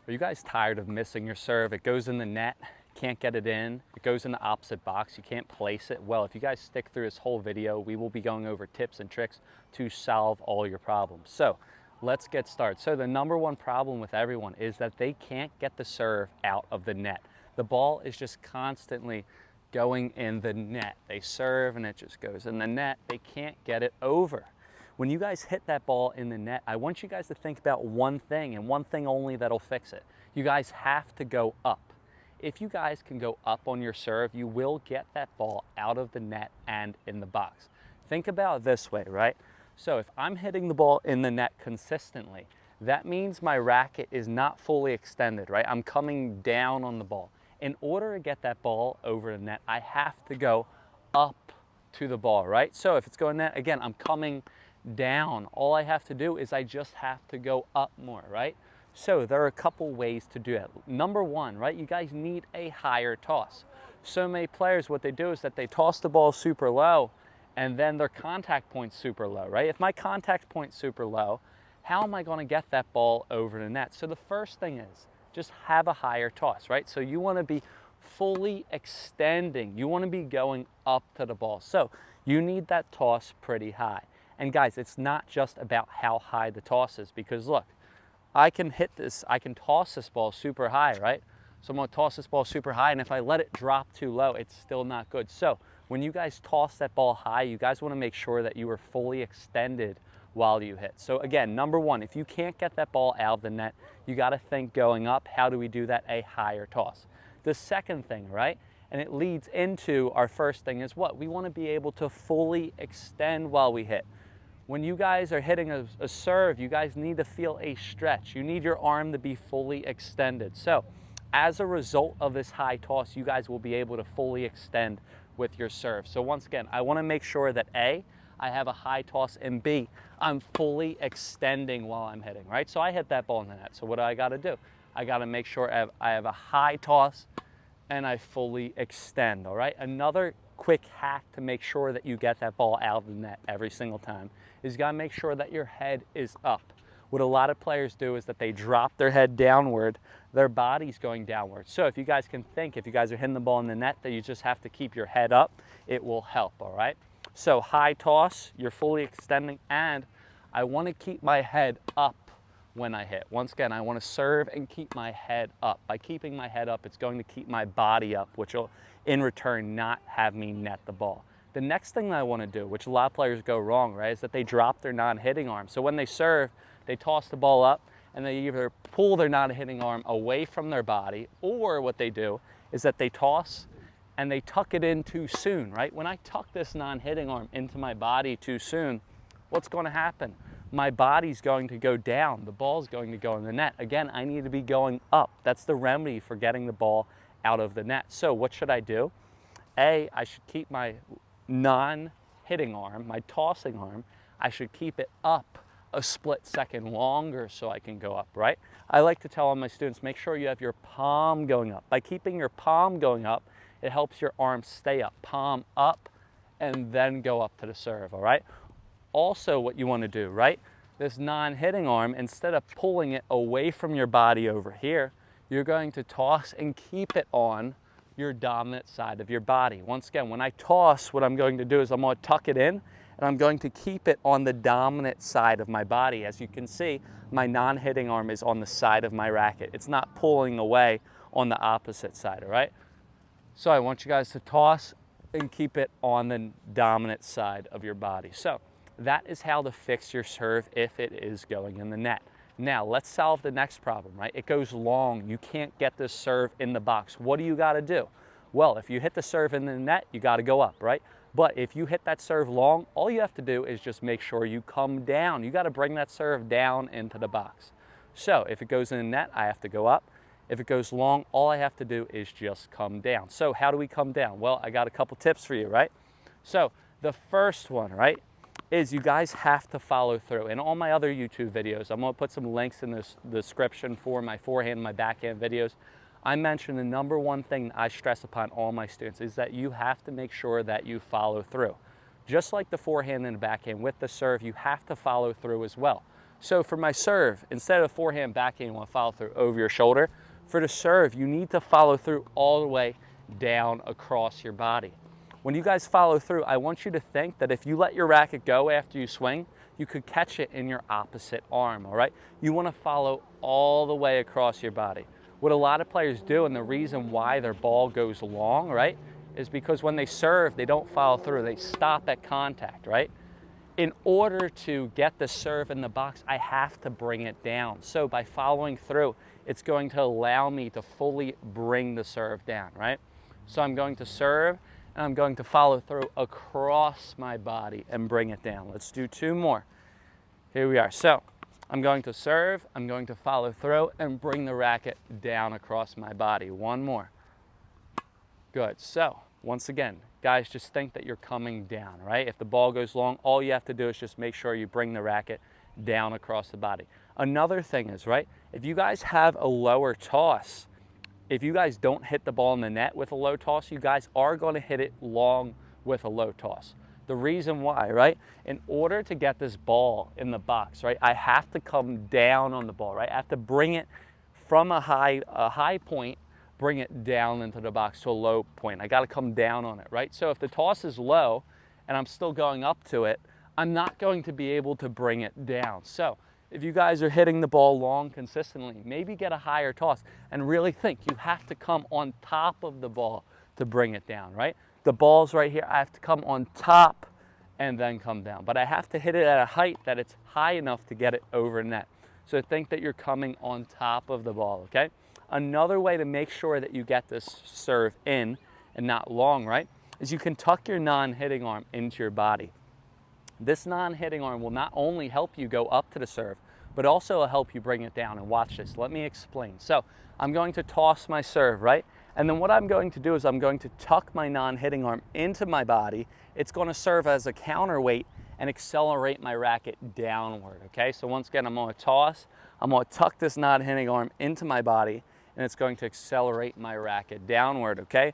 Are you guys tired of missing your serve? It goes in the net, can't get it in. It goes in the opposite box, you can't place it. Well, if you guys stick through this whole video, we will be going over tips and tricks to solve all your problems. So let's get started. So the number one problem with everyone is that they can't get the serve out of the net. The ball is just constantly going in the net. They serve and it just goes in the net. They can't get it over. When you guys hit that ball in the net, I want you guys to think about one thing and one thing only that'll fix it. You guys have to go up. If you guys can go up on your serve, you will get that ball out of the net and in the box. Think about it this way, right? So if I'm hitting the ball in the net consistently, that means my racket is not fully extended, right? I'm coming down on the ball. In order to get that ball over the net, I have to go up to the ball, right? So if it's going net, again, I'm coming down. All I have to do is I just have to go up more, right? So there are a couple ways to do it. Number one, right, you guys need a higher toss. So many players, what they do is that they toss the ball super low and then their contact point's super low, right? If my contact point's super low, how am I going to get that ball over the net? So the first thing is just have a higher toss, right? So you want to be fully extending. You want to be going up to the ball. So you need that toss pretty high. And guys, it's not just about how high the toss is, because look, I can hit this, I can toss this ball super high, right? So I'm gonna toss this ball super high, and if I let it drop too low, it's still not good. So when you guys toss that ball high, you guys wanna make sure that you are fully extended while you hit. So again, number one, if you can't get that ball out of the net, you gotta think going up, how do we do that? A higher toss. The second thing, right? And it leads into our first thing is what? We wanna be able to fully extend while we hit. When you guys are hitting a serve, you guys need to feel a stretch. You need your arm to be fully extended. So as a result of this high toss, you guys will be able to fully extend with your serve. So once again, I want to make sure that A, I have a high toss, and B, I'm fully extending while I'm hitting, right? So I hit that ball in the net. So what do I got to do? I got to make sure I have a high toss and I fully extend, all right? Another quick hack to make sure that you get that ball out of the net every single time is you gotta make sure that your head is up. What a lot of players do is that they drop their head downward, their body's going downward. So if you guys can think, if you guys are hitting the ball in the net, that you just have to keep your head up, it will help, all right? So high toss, you're fully extending, and I wanna keep my head up when I hit. Once again, I want to serve and keep my head up. By keeping my head up, it's going to keep my body up, which will in return not have me net the ball. The next thing that I want to do, which a lot of players go wrong, right, is that they drop their non-hitting arm. So when they serve, they toss the ball up and they either pull their non-hitting arm away from their body, or what they do is that they toss and they tuck it in too soon, right? When I tuck this non-hitting arm into my body too soon, what's going to happen? My body's going to go down. The ball's going to go in the net. Again, I need to be going up. That's the remedy for getting the ball out of the net. So what should I do? A, I should keep my non-hitting arm, my tossing arm, I should keep it up a split second longer so I can go up, right? I like to tell all my students, make sure you have your palm going up. By keeping your palm going up, it helps your arm stay up. Palm up and then go up to the serve, all right? Also what you want to do, right? This non-hitting arm, instead of pulling it away from your body over here, you're going to toss and keep it on your dominant side of your body. Once again, when I toss, what I'm going to do is I'm going to tuck it in and I'm going to keep it on the dominant side of my body. As you can see, my non-hitting arm is on the side of my racket. It's not pulling away on the opposite side, all right? So I want you guys to toss and keep it on the dominant side of your body. So that is how to fix your serve if it is going in the net. Now let's solve the next problem, right? It goes long. You can't get this serve in the box. What do you got to do? Well, if you hit the serve in the net, you got to go up, right? But if you hit that serve long, all you have to do is just make sure you come down. You got to bring that serve down into the box. So if it goes in the net, I have to go up. If it goes long, all I have to do is just come down. So how do we come down? Well, I got a couple tips for you, right? So the first one, right, is you guys have to follow through. In all my other YouTube videos, I'm going to put some links in the description for my forehand and my backhand videos. I mentioned the number one thing I stress upon all my students is that you have to make sure that you follow through. Just like the forehand and the backhand with the serve, you have to follow through as well. So for my serve, instead of forehand, backhand, you want to follow through over your shoulder. For the serve, you need to follow through all the way down across your body. When you guys follow through, I want you to think that if you let your racket go after you swing, you could catch it in your opposite arm, all right? You want to follow all the way across your body. What a lot of players do, and the reason why their ball goes long, right, is because when they serve, they don't follow through. They stop at contact, right? In order to get the serve in the box, I have to bring it down. So by following through, it's going to allow me to fully bring the serve down, right? So I'm going to serve, and I'm going to follow through across my body and bring it down. Let's do 2 more. Here we are. So I'm going to serve, I'm going to follow through, and bring the racket down across my body. 1 more. Good. So once again, guys, just think that you're coming down, right? If the ball goes long, all you have to do is just make sure you bring the racket down across the body. Another thing is, right, if you guys have a lower toss, if you guys don't hit the ball in the net with a low toss, you guys are going to hit it long with a low toss. The reason why, right, in order to get this ball in the box, right, I have to come down on the ball, right? I have to bring it from a high point, bring it down into the box to a low point. I got to come down on it, right? So if the toss is low and I'm still going up to it, I'm not going to be able to bring it down. So if you guys are hitting the ball long consistently, maybe get a higher toss and really think you have to come on top of the ball to bring it down, right? The ball's right here. I have to come on top and then come down. But I have to hit it at a height that it's high enough to get it over net. So think that you're coming on top of the ball, okay? Another way to make sure that you get this serve in and not long, right, is you can tuck your non-hitting arm into your body. This non-hitting arm will not only help you go up to the serve, but also help you bring it down. And watch this. Let me explain. So I'm going to toss my serve, right? And then what I'm going to do is I'm going to tuck my non-hitting arm into my body. It's going to serve as a counterweight and accelerate my racket downward, okay? So once again, I'm going to toss. I'm going to tuck this non-hitting arm into my body, and it's going to accelerate my racket downward, okay?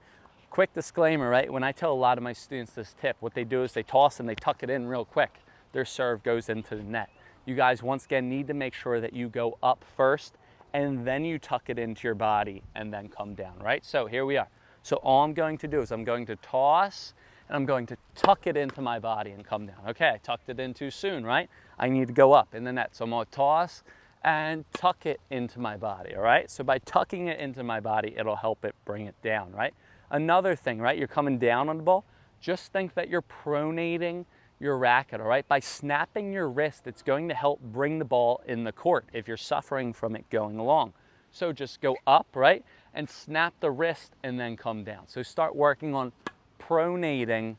Quick disclaimer, right? When I tell a lot of my students this tip, what they do is they toss and they tuck it in real quick. Their serve goes into the net. You guys, once again, need to make sure that you go up first and then you tuck it into your body and then come down, right? So here we are. So all I'm going to do is I'm going to toss and I'm going to tuck it into my body and come down. Okay, I tucked it in too soon, right? I need to go up in the net. So I'm going to toss and tuck it into my body, all right? So by tucking it into my body, it'll help it bring it down, right? Another thing, right? You're coming down on the ball. Just think that you're pronating your racket, all right? By snapping your wrist, it's going to help bring the ball in the court if you're suffering from it going along. So just go up, right? And snap the wrist and then come down. So start working on pronating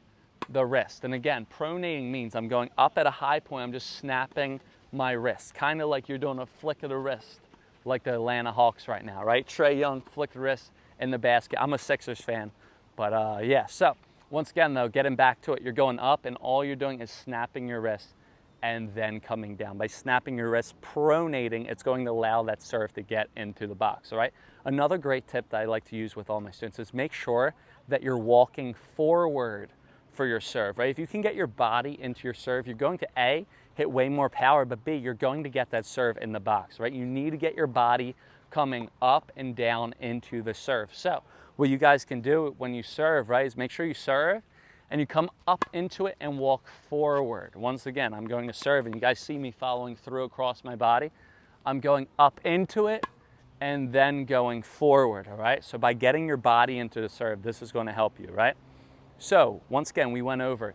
the wrist. And again, pronating means I'm going up at a high point. I'm just snapping my wrist, kind of like you're doing a flick of the wrist, like the Atlanta Hawks right now, right? Trae Young flicked the wrist in the basket. I'm a Sixers fan, but yeah. So once again, though, getting back to it, you're going up and all you're doing is snapping your wrist and then coming down. By snapping your wrist, pronating, it's going to allow that serve to get into the box, all right? Another great tip that I like to use with all my students is make sure that you're walking forward for your serve, right? If you can get your body into your serve, you're going to A, hit way more power, but B, you're going to get that serve in the box, right? You need to get your body coming up and down into the serve. So what you guys can do when you serve, right, is make sure you serve and you come up into it and walk forward. Once again, I'm going to serve and you guys see me following through across my body. I'm going up into it and then going forward, all right? So by getting your body into the serve, this is going to help you, right? So once again, we went over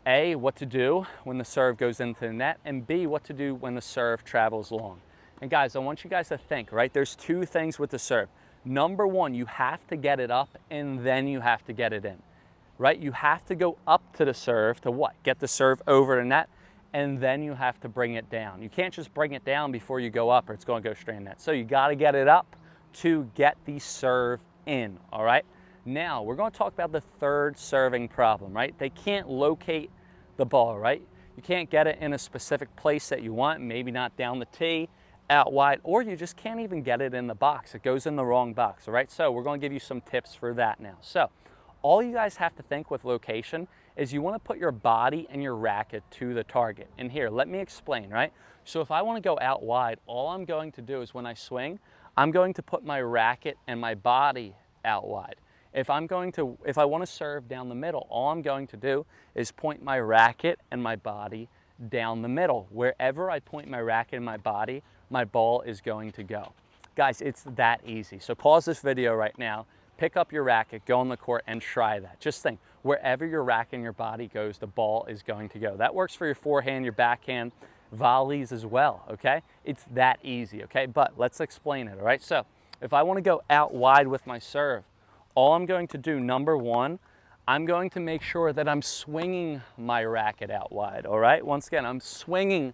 A, what to do when the serve goes into the net, and B, what to do when the serve travels long. And guys, I want you guys to think, right? There's 2 things with the serve. Number 1, you have to get it up and then you have to get it in, right? You have to go up to the serve to what? Get the serve over the net, and then you have to bring it down. You can't just bring it down before you go up or it's going to go straight in net. So you got to get it up to get the serve in, all right? Now, we're going to talk about the third serving problem, right? They can't locate the ball, right? You can't get it in a specific place that you want, maybe not down the tee, out wide, or you just can't even get it in the box. It goes in the wrong box, all right? So we're going to give you some tips for that now. So all you guys have to think with location is you want to put your body and your racket to the target. And here, let me explain, right? So if I want to go out wide, all I'm going to do is when I swing, I'm going to put my racket and my body out wide. If I want to serve down the middle, all I'm going to do is point my racket and my body down the middle. Wherever I point my racket and my body, my ball is going to go. Guys, it's that easy. So pause this video right now, pick up your racket, go on the court and try that. Just think, wherever your racket and your body goes, the ball is going to go. That works for your forehand, your backhand, volleys as well, okay? It's that easy, okay? But let's explain it, all right? So if I want to go out wide with my serve, all I'm going to do, number one, I'm going to make sure that I'm swinging my racket out wide, all right? Once again, I'm swinging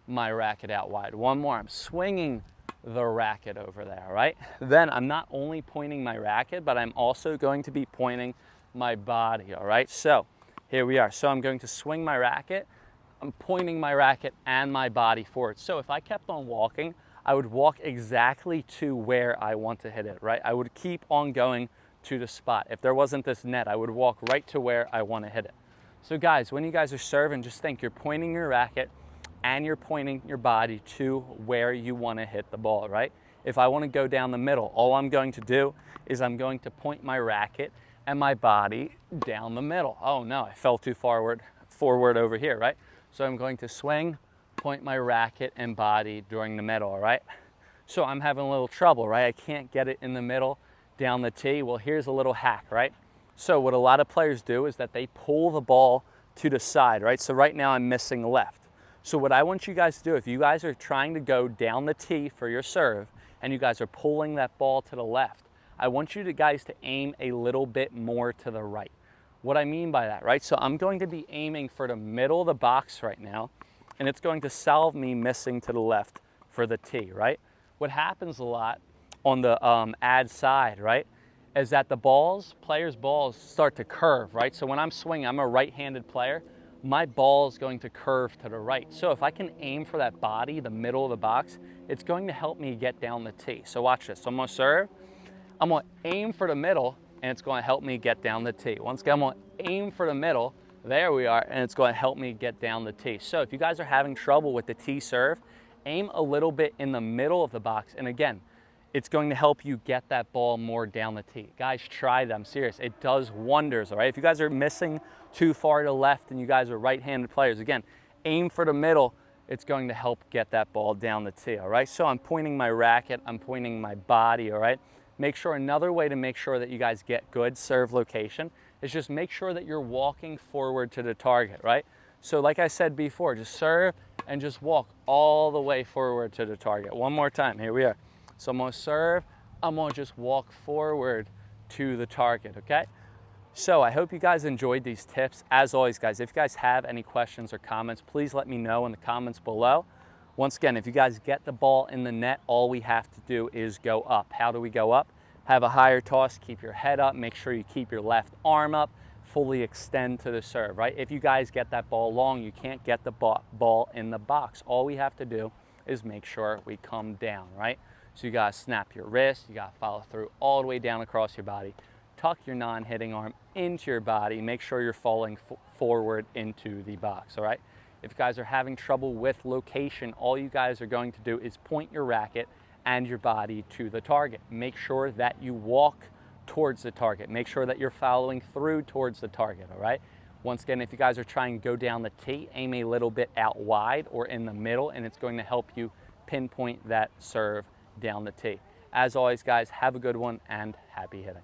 my racket out wide. One more, I'm swinging the racket over there, all right? Then I'm not only pointing my racket, but I'm also going to be pointing my body, all right? So here we are. So I'm going to swing my racket, I'm pointing my racket and my body forward. So if I kept on walking, I would walk exactly to where I want to hit it, right? I would keep on going to the spot. If there wasn't this net, I would walk right to where I want to hit it. So guys, when you guys are serving, just think you're pointing your racket and you're pointing your body to where you want to hit the ball, right? If I want to go down the middle, all I'm going to do is I'm going to point my racket and my body down the middle. Oh no, I fell too forward over here, right? So I'm going to swing, point my racket and body during the middle, all right? So I'm having a little trouble, right? I can't get it in the middle down the tee. Well, here's a little hack, right? So what a lot of players do is that they pull the ball to the side, right? So right now I'm missing left. So what I want you guys to do, if you guys are trying to go down the tee for your serve and you guys are pulling that ball to the left, I want you guys to aim a little bit more to the right. What I mean by that, right? So I'm going to be aiming for the middle of the box right now, and it's going to solve me missing to the left for the tee, right? What happens a lot on the ad side, right, is that the players' balls start to curve, right? So when I'm swinging, I'm a right-handed player, my ball is going to curve to the right. So if I can aim for that body, the middle of the box, it's going to help me get down the tee. So watch this. So I'm going to serve, I'm going to aim for the middle, and it's going to help me get down the tee. Once again, I'm going to aim for the middle, there we are, and it's going to help me get down the tee. So if you guys are having trouble with the tee serve, aim a little bit in the middle of the box, and again, it's going to help you get that ball more down the tee. Guys, try that, I'm serious. It does wonders, all right? If you guys are missing too far to the left and you guys are right-handed players, again, aim for the middle. It's going to help get that ball down the tee, all right? So I'm pointing my racket, I'm pointing my body, all right? Make sure, another way to make sure that you guys get good serve location is just make sure that you're walking forward to the target, right? So like I said before, just serve and just walk all the way forward to the target. One more time, here we are. So I'm gonna serve, I'm gonna just walk forward to the target, okay? So I hope you guys enjoyed these tips. As always, guys, if you guys have any questions or comments, please let me know in the comments below. Once again, if you guys get the ball in the net, all we have to do is go up. How do we go up? Have a higher toss, keep your head up, make sure you keep your left arm up, fully extend to the serve, right? If you guys get that ball long, you can't get the ball in the box. All we have to do is make sure we come down, right? So you gotta snap your wrist, you gotta follow through all the way down across your body, tuck your non-hitting arm into your body, make sure you're falling forward into the box, all right? If you guys are having trouble with location, all you guys are going to do is point your racket and your body to the target. Make sure that you walk towards the target. Make sure that you're following through towards the target, all right? Once again, if you guys are trying to go down the tee, aim a little bit out wide or in the middle, and it's going to help you pinpoint that serve down the tee. As always, guys, have a good one and happy hitting.